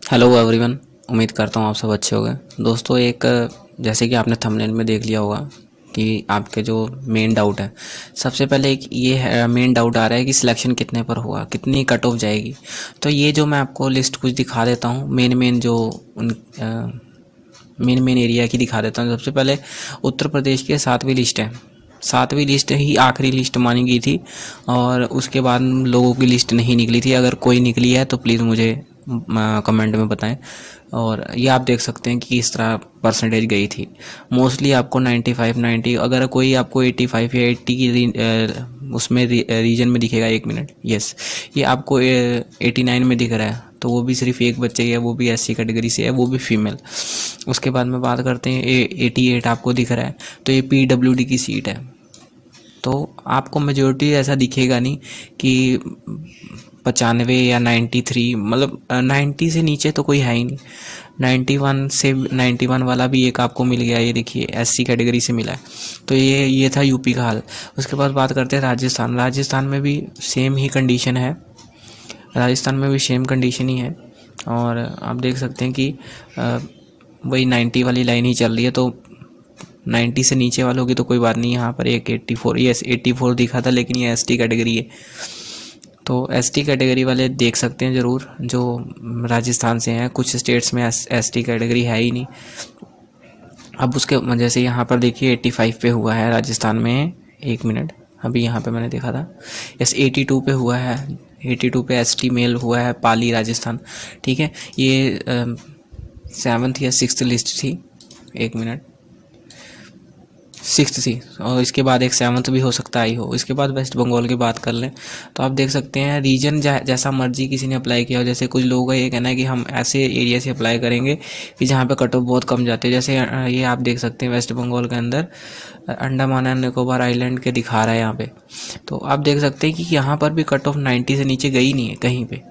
Hello everyone. उम्मीद करता हूँ आप सब अच्छे होंगे। दोस्तों एक जैसे कि आपने थंबनेल में देख लिया होगा कि आपके जो मेन डाउट है, सबसे पहले एक ये है, मेन डाउट आ रहा है कि सिलेक्शन कितने पर होगा, कितनी कट ऑफ जाएगी। तो ये जो मैं आपको लिस्ट कुछ दिखा देता हूँ, मेन जो उन मेन एरिया की दिखा देता हूँ। सबसे पहले उत्तर प्रदेश की 7वीं लिस्ट है। 7वीं लिस्ट ही आखिरी लिस्ट मानी गई थी और उसके बाद लोगों की लिस्ट नहीं निकली थी। अगर कोई निकली है तो प्लीज़ मुझे कमेंट में बताएं। और ये आप देख सकते हैं कि किस तरह परसेंटेज गई थी। मोस्टली आपको 95 90, अगर कोई आपको 85 या 80 की उसमें रीजन में दिखेगा। 1 मिनट, यस, ये आपको 89 में दिख रहा है, तो वो भी सिर्फ एक बच्चे है, वो भी एससी कैटेगरी से है, वो भी फीमेल। उसके बाद में बात करते हैं 88 आपको दिख रहा है, तो ये पीडब्ल्यूडी की सीट है। तो आपको मेजोरिटी ऐसा दिखेगा नहीं कि 95 या 93, मतलब 90 से नीचे तो कोई है ही नहीं। 91 से 91 वाला भी एक आपको मिल गया, ये देखिए एससी कैटेगरी से मिला है। तो ये था यूपी का हाल। उसके बाद बात करते हैं राजस्थान। राजस्थान में भी सेम ही कंडीशन है। राजस्थान में भी सेम कंडीशन ही है और आप देख सकते हैं कि वही 90 वाली लाइन ही चल रही है। तो 90 से नीचे वालों की तो कोई बात नहीं। यहाँ पर एक 84, यस 84 दिखा था, लेकिन ये एसटी कैटेगरी है। तो एसटी कैटेगरी वाले देख सकते हैं ज़रूर, जो राजस्थान से हैं। कुछ स्टेट्स में एसटी कैटेगरी है ही नहीं। अब उसके वजह से यहाँ पर देखिए 85 पे हुआ है राजस्थान में। 1 मिनट, अभी यहाँ पे मैंने देखा था, यस 82 पे हुआ है। 82 पे एसटी मेल हुआ है, पाली राजस्थान। ठीक है, ये 7th या 6th लिस्ट थी। 1 मिनट, 6th थी और इसके बाद एक 7th भी हो सकता ही हो। इसके बाद वेस्ट बंगाल की बात कर लें तो आप देख सकते हैं रीजन जैसा मर्जी किसी ने अप्लाई किया हो। जैसे कुछ लोगों का ये कहना है कि हम ऐसे एरिया से अप्लाई करेंगे कि जहाँ पे कट ऑफ बहुत कम जाते हैं। जैसे ये आप देख सकते हैं वेस्ट बंगाल के अंदर अंडमान एंड निकोबार आइलैंड के दिखा रहा है यहाँ पे। तो आप देख सकते हैं कि यहाँ पर भी कट ऑफ 90 से नीचे गई नहीं है कहीं पे।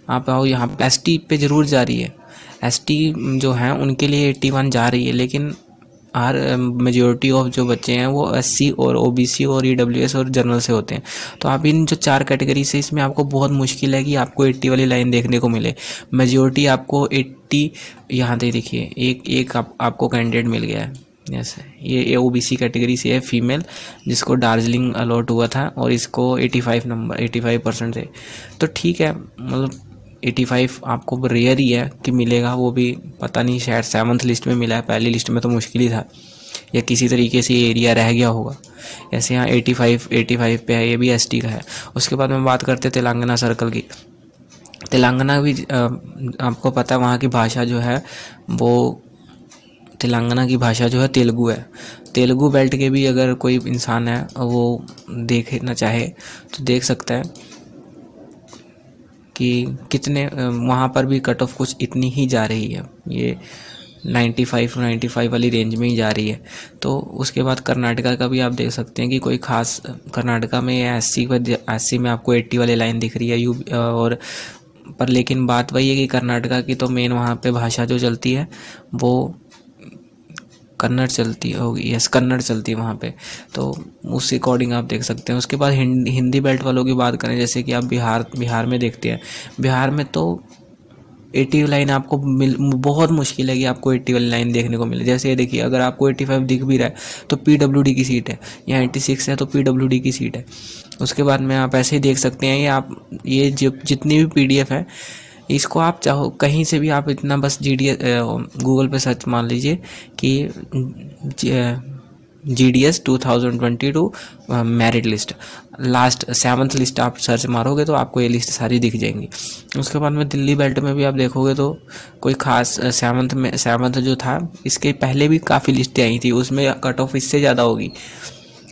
आप आओ यहाँ पे, एसटी पे ज़रूर जा रही है। एसटी जो हैं उनके लिए 81 जा रही है, लेकिन आर मेजॉरिटी ऑफ जो बच्चे हैं वो एससी और ओबीसी और ईडब्ल्यूएस और जनरल से होते हैं। तो आप इन जो 4 कैटेगरी से, इसमें आपको बहुत मुश्किल है कि आपको 80 वाली लाइन देखने को मिले। मेजॉरिटी आपको 80, यहाँ पे देखिए एक आपको कैंडिडेट मिल गया है। यस, ये ओबीसी कैटेगरी से है, फीमेल, जिसको दार्जिलिंग अलॉट हुआ था और इसको 85% से। तो ठीक है, मतलब 85 आपको रेयर ही है कि मिलेगा। वो भी पता नहीं, शायद 7th लिस्ट में मिला है, पहली लिस्ट में तो मुश्किल ही था, या किसी तरीके से ये एरिया रह गया होगा। ऐसे यहाँ 85 पे है, ये भी एसटी का है। उसके बाद में बात करते हैं तेलंगाना सर्कल की। तेलंगाना भी आपको पता है वहाँ की भाषा जो है वो, तेलंगाना की भाषा जो है तेलुगु है। तेलुगु बेल्ट के भी अगर कोई इंसान है वो देखना चाहे तो देख सकता है कि कितने वहाँ पर भी कट ऑफ कुछ इतनी ही जा रही है। ये 95 वाली रेंज में ही जा रही है। तो उसके बाद कर्नाटका का भी आप देख सकते हैं कि कोई ख़ास, कर्नाटका में एससी में आपको 80 वाली लाइन दिख रही है यू और पर। लेकिन बात वही है कि कर्नाटका की तो मेन वहाँ पे भाषा जो चलती है वो कन्नड़ चलती होगी। यस, कन्नड़ चलती है वहाँ पे। तो उस अकॉर्डिंग आप देख सकते हैं। उसके बाद हिंदी बेल्ट वालों की बात करें, जैसे कि आप बिहार में देखते हैं। बिहार में तो 80 लाइन आपको बहुत मुश्किल है कि आपको 80 वाली लाइन देखने को मिले। जैसे ये देखिए, अगर आपको 85 दिख भी रहा है तो पीडब्ल्यूडी की सीट है, या 86 है तो पीडब्ल्यूडी की सीट है। उसके बाद में आप ऐसे ही देख सकते हैं, ये जितनी भी पीडीएफ है, इसको आप चाहो कहीं से भी आप इतना बस जीडीएस गूगल पे सर्च मार लीजिए कि GDS 2022 merit list, last 7th list आप सर्च मारोगे तो आपको ये लिस्ट सारी दिख जाएंगी। उसके बाद में दिल्ली बेल्ट में भी आप देखोगे तो कोई ख़ास 7th जो था, इसके पहले भी काफ़ी लिस्टें आई थी, उसमें कट ऑफ इससे ज़्यादा होगी।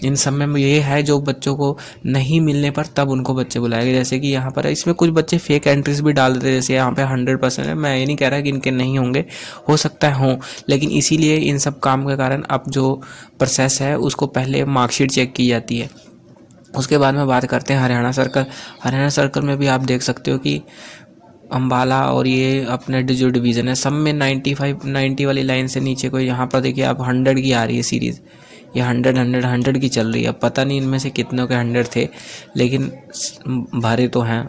इन सब में ये है जो बच्चों को नहीं मिलने पर तब उनको बच्चे बुलाए गए। जैसे कि यहाँ पर इसमें कुछ बच्चे फेक एंट्रीज भी डाल देते हैं। जैसे यहाँ पे 100% है, मैं ये नहीं कह रहा कि इनके नहीं होंगे, हो सकता है हों, लेकिन इसीलिए इन सब काम के कारण अब जो प्रोसेस है उसको पहले मार्कशीट चेक की जाती है। उसके बाद में बात करते हैं हरियाणा सर्कल। हरियाणा सर्कल में भी आप देख सकते हो कि अम्बाला और ये अपने जो डिवीज़न है सब में 90 वाली लाइन से नीचे कोई, यहाँ पर देखिए आप 100 की आ रही है सीरीज़। ये 100 की चल रही है। अब पता नहीं इनमें से कितनों के 100 थे, लेकिन भरे तो हैं।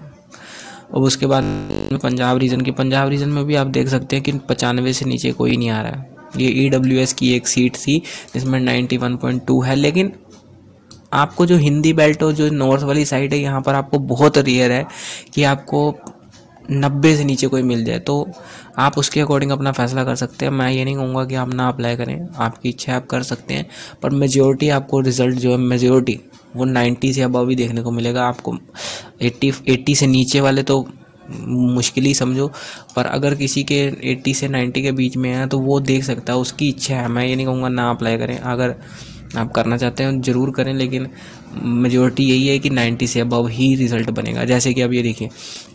और उसके बाद में पंजाब रीजन में भी आप देख सकते हैं कि 95 से नीचे कोई नहीं आ रहा है। ये EWS की एक सीट थी जिसमें 91.2 है, लेकिन आपको जो हिंदी बेल्ट और जो नॉर्थ वाली साइड है यहाँ पर आपको बहुत रेयर है कि आपको 90 से नीचे कोई मिल जाए, तो आप उसके अकॉर्डिंग अपना फैसला कर सकते हैं। मैं ये नहीं कहूँगा कि आप ना अप्लाई करें, आपकी इच्छा है आप कर सकते हैं, पर मेजोरिटी आपको रिज़ल्ट जो है मेजोरिटी वो 90 से अबव ही देखने को मिलेगा। आपको 80 से नीचे वाले तो मुश्किल ही समझो, पर अगर किसी के 80 से 90 के बीच में है तो वो देख सकता है, उसकी इच्छा है। मैं ये नहीं कहूँगा ना अप्लाई करें, अगर आप करना चाहते हैं ज़रूर करें, लेकिन मेजोरिटी यही है कि 90 से अबव ही रिज़ल्ट बनेगा। जैसे कि अब ये देखिए,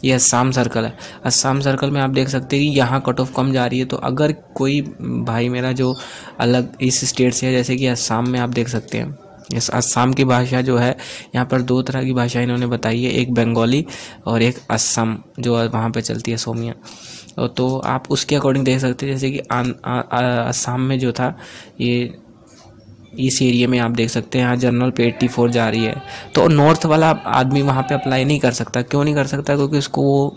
ये अस्साम सर्कल है। अस्साम सर्कल में आप देख सकते हैं कि यहाँ कट ऑफ कम जा रही है, तो अगर कोई भाई मेरा जो अलग इस स्टेट से है, जैसे कि अस्साम में आप देख सकते हैं, इस असम की भाषा जो है, यहाँ पर 2 तरह की भाषा इन्होंने बताई है, एक बंगाली और एक असम जो वहाँ पे चलती है सोमिया। तो आप उसके अकॉर्डिंग देख सकते हैं, जैसे कि असम में जो था ये इस एरिया में आप देख सकते हैं यहाँ जनरल पे 84 जा रही है। तो नॉर्थ वाला आदमी वहाँ पे अप्लाई नहीं कर सकता। क्यों नहीं कर सकता? क्योंकि उसको वो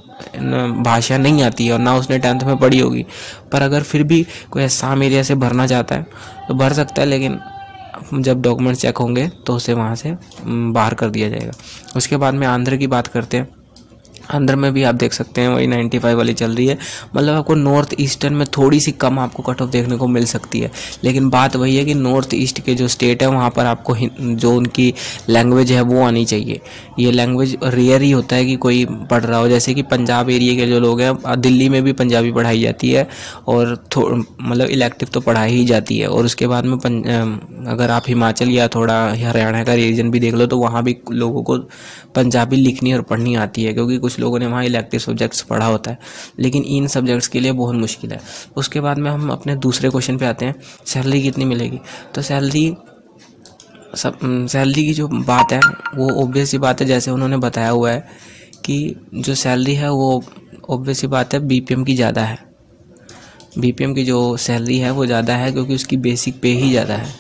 भाषा नहीं आती है और ना उसने 10th में पढ़ी होगी। पर अगर फिर भी कोई असम एरिया से भरना चाहता है तो भर सकता है, लेकिन जब डॉक्यूमेंट चेक होंगे तो उसे वहाँ से बाहर कर दिया जाएगा। उसके बाद में आंध्र की बात करते हैं। आंध्र में भी आप देख सकते हैं वही 95 वाली चल रही है। मतलब आपको नॉर्थ ईस्टर्न में थोड़ी सी कम आपको कट ऑफ देखने को मिल सकती है, लेकिन बात वही है कि नॉर्थ ईस्ट के जो स्टेट है वहाँ पर आपको जो उनकी लैंग्वेज है वो आनी चाहिए। ये लैंग्वेज रेयर ही होता है कि कोई पढ़ रहा हो। जैसे कि पंजाब एरिया के जो लोग हैं, दिल्ली में भी पंजाबी पढ़ाई जाती है और मतलब इलेक्टिव तो पढ़ाई ही जाती है। और उसके बाद में अगर आप हिमाचल या थोड़ा हरियाणा का रीजन भी देख लो तो वहाँ भी लोगों को पंजाबी लिखनी और पढ़नी आती है, क्योंकि कुछ लोगों ने वहाँ इलेक्टिव सब्जेक्ट्स पढ़ा होता है, लेकिन इन सब्जेक्ट्स के लिए बहुत मुश्किल है। उसके बाद में हम अपने दूसरे क्वेश्चन पे आते हैं, सैलरी कितनी मिलेगी। तो सैलरी की जो बात है वो ऑब्वियस सी बात है, जैसे उन्होंने बताया हुआ है कि जो सैलरी है वो ऑब्वियस सी बात है BPM की ज़्यादा है। BPM की जो सैलरी है वो ज़्यादा है, क्योंकि उसकी बेसिक पे ही ज़्यादा है,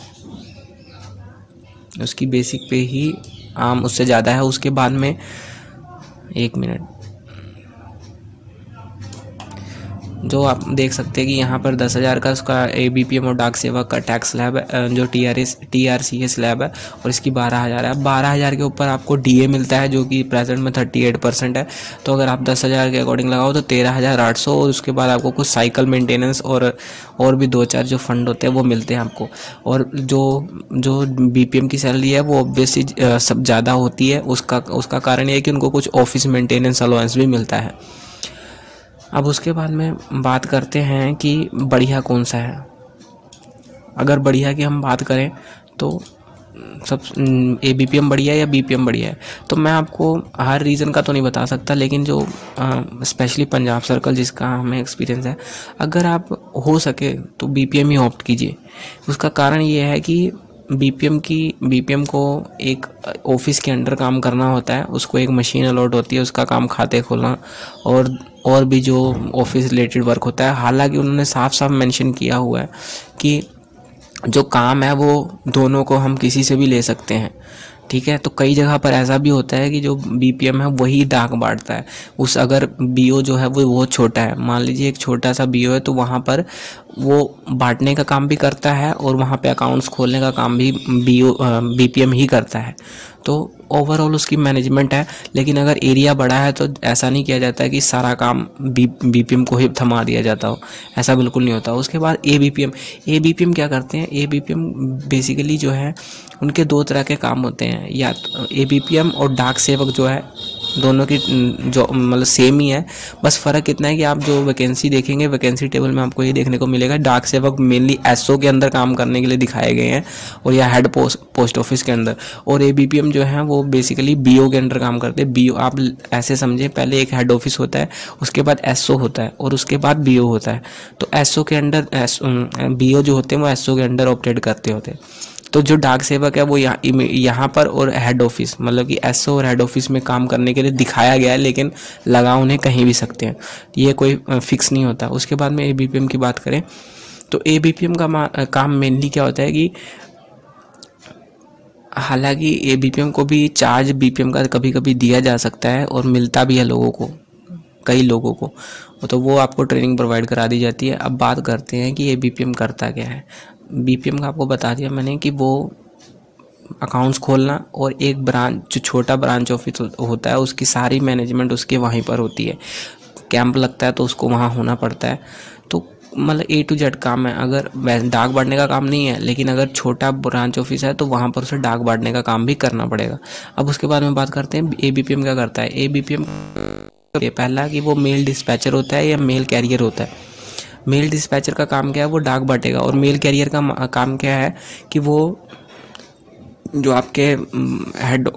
उसकी बेसिक पे ही आम उससे ज़्यादा है। उसके बाद में 1 मिनट, जो आप देख सकते हैं कि यहाँ पर 10,000 का उसका ABPM और डाक सेवक का टैक्स स्लैब है, जो TRCA स्लैब है, और इसकी 12,000 है। 12,000 के ऊपर आपको DA मिलता है, जो कि प्रेजेंट में 38% है। तो अगर आप 10,000 के अकॉर्डिंग लगाओ तो 13,800, और उसके बाद आपको कुछ साइकिल मेंटेनेंस और भी 2-4 जो फंड होते हैं वो मिलते हैं आपको। और जो BPM की सैलरी है वो ऑब्वियसली सब ज़्यादा होती है। उसका कारण ये है कि उनको कुछ ऑफिस मेंटेनेंस अलाउंस भी मिलता है। अब उसके बाद में बात करते हैं कि बढ़िया कौन सा है। अगर बढ़िया की हम बात करें तो सब ABPM बढ़िया है या BPM बढ़िया है, तो मैं आपको हर रीज़न का तो नहीं बता सकता, लेकिन जो स्पेशली पंजाब सर्कल जिसका हमें एक्सपीरियंस है, अगर आप हो सके तो BPM ही ऑप्ट कीजिए। उसका कारण ये है कि BPM को एक ऑफिस के अंडर काम करना होता है, उसको एक मशीन अलॉट होती है, उसका काम खाते खोलना और भी जो ऑफिस रिलेटेड वर्क होता है। हालांकि उन्होंने साफ साफ मेंशन किया हुआ है कि जो काम है वो दोनों को हम किसी से भी ले सकते हैं, ठीक है। तो कई जगह पर ऐसा भी होता है कि जो BPM है वही डाक बांटता है। अगर BO जो है वो बहुत छोटा है, मान लीजिए एक छोटा सा BO है, तो वहाँ पर वो बांटने का काम भी करता है और वहाँ पे अकाउंट्स खोलने का काम भी BPM ही करता है। तो ओवरऑल उसकी मैनेजमेंट है। लेकिन अगर एरिया बड़ा है तो ऐसा नहीं किया जाता है कि सारा काम BPM को ही थमा दिया जाता हो, ऐसा बिल्कुल नहीं होता। उसके बाद ABPM क्या करते हैं? ABPM बेसिकली जो है उनके 2 तरह के काम होते हैं, या तो ABPM और डाक सेवक जो है दोनों की जो मतलब सेम ही है, बस फ़र्क इतना है कि आप जो वैकेंसी देखेंगे वैकेंसी टेबल में आपको ये देखने को मिलेगा, डाक सेवक मेनली SO के अंदर काम करने के लिए दिखाए गए हैं और या हेड पोस्ट ऑफिस के अंदर, और ABPM जो है वो बेसिकली BO के अंदर काम करते हैं। BO आप ऐसे समझें, पहले एक हेड ऑफिस होता है, उसके बाद SO होता है और उसके बाद BO होता है। तो SO के अंडर BO जो होते हैं वो SO के अंडर ऑपरेट करते होते हैं। तो जो डाक सेवक है वो यहाँ पर और हेड ऑफिस, मतलब कि SO और हेड ऑफिस में काम करने के लिए दिखाया गया है, लेकिन लगा उन्हें कहीं भी सकते हैं, ये कोई फिक्स नहीं होता। उसके बाद में ABPM की बात करें तो ABPM का काम मेनली क्या होता है कि हालांकि ABPM को भी चार्ज BPM का कभी कभी दिया जा सकता है और मिलता भी है लोगों को, कई लोगों को, तो वो आपको ट्रेनिंग प्रोवाइड करा दी जाती है। अब बात करते हैं कि ये बीपीएम करता क्या है। बीपीएम का आपको बता दिया मैंने कि वो अकाउंट्स खोलना और एक ब्रांच, जो छोटा ब्रांच ऑफिस होता है उसकी सारी मैनेजमेंट उसके वहीं पर होती है। कैंप लगता है तो उसको वहाँ होना पड़ता है। तो मतलब ए टू जेड काम है। अगर डाक बांटने का काम नहीं है, लेकिन अगर छोटा ब्रांच ऑफिस है तो वहाँ पर उसे डाक बांटने का काम भी करना पड़ेगा। अब उसके बाद में बात करते हैं एबीपीएम क्या करता है। एबीपीएम पहला कि वो मेल डिस्पैचर होता है या मेल कैरियर होता है। मेल डिस्पैचर का काम क्या है, वो डाक बांटेगा। और मेल कैरियर का काम क्या है कि वो जो आपके हेड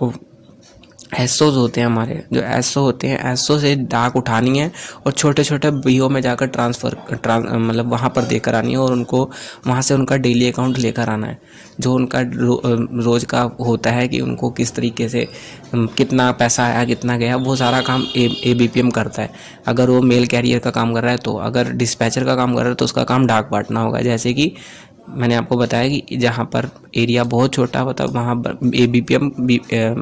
एसओज होते हैं, हमारे जो एसओ होते हैं, एसओ से डाक उठानी है और छोटे छोटे बीओ में जाकर मतलब वहाँ पर देकर आनी है और उनको वहाँ से उनका डेली अकाउंट लेकर आना है। जो उनका रोज़ का होता है कि उनको किस तरीके से कितना पैसा आया कितना गया, वो सारा काम एबीपीएम करता है। अगर वो मेल कैरियर का काम कर रहा है तो, अगर डिस्पैचर का काम कर रहा है तो उसका काम डाक बांटना होगा। जैसे कि मैंने आपको बताया कि जहाँ पर एरिया बहुत छोटा होता है वहाँ पर एबीपीएम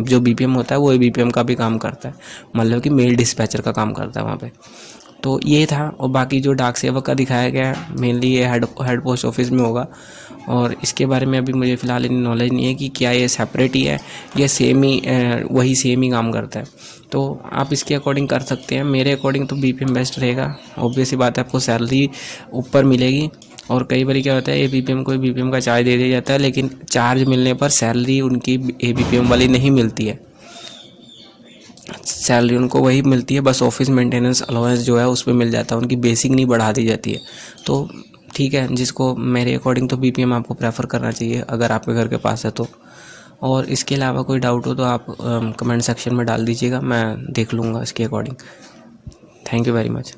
जो बीपीएम होता है वो एबीपीएम का भी काम करता है, मतलब कि मेल डिस्पैचर का काम करता है वहाँ पे। तो ये था। और बाकी जो डाक सेवक का दिखाया गया है मेनली ये हेड पोस्ट ऑफिस में होगा। और इसके बारे में अभी मुझे फ़िलहाल इतनी नॉलेज नहीं है कि क्या ये सेपरेट ही है या सेम ही वही सेम ही काम करता है। तो आप इसके अकॉर्डिंग कर सकते हैं। मेरे अकॉर्डिंग तो बीपीएम बेस्ट रहेगा। ऑब्वियस सी बात है, आपको सैलरी ऊपर मिलेगी। और कई बार क्या होता है, एबीपीएम को बीपीएम का चार्ज दे दिया जाता है, लेकिन चार्ज मिलने पर सैलरी उनकी एबीपीएम वाली नहीं मिलती है। सैलरी उनको वही मिलती है, बस ऑफिस मेंटेनेंस अलाउंस जो है उस पर मिल जाता है, उनकी बेसिक नहीं बढ़ा दी जाती है। तो ठीक है, जिसको मेरे अकॉर्डिंग तो बीपीएम आपको प्रेफर करना चाहिए अगर आपके घर के पास है तो। और इसके अलावा कोई डाउट हो तो आप कमेंट सेक्शन में डाल दीजिएगा, मैं देख लूँगा इसके according. Thank you very much.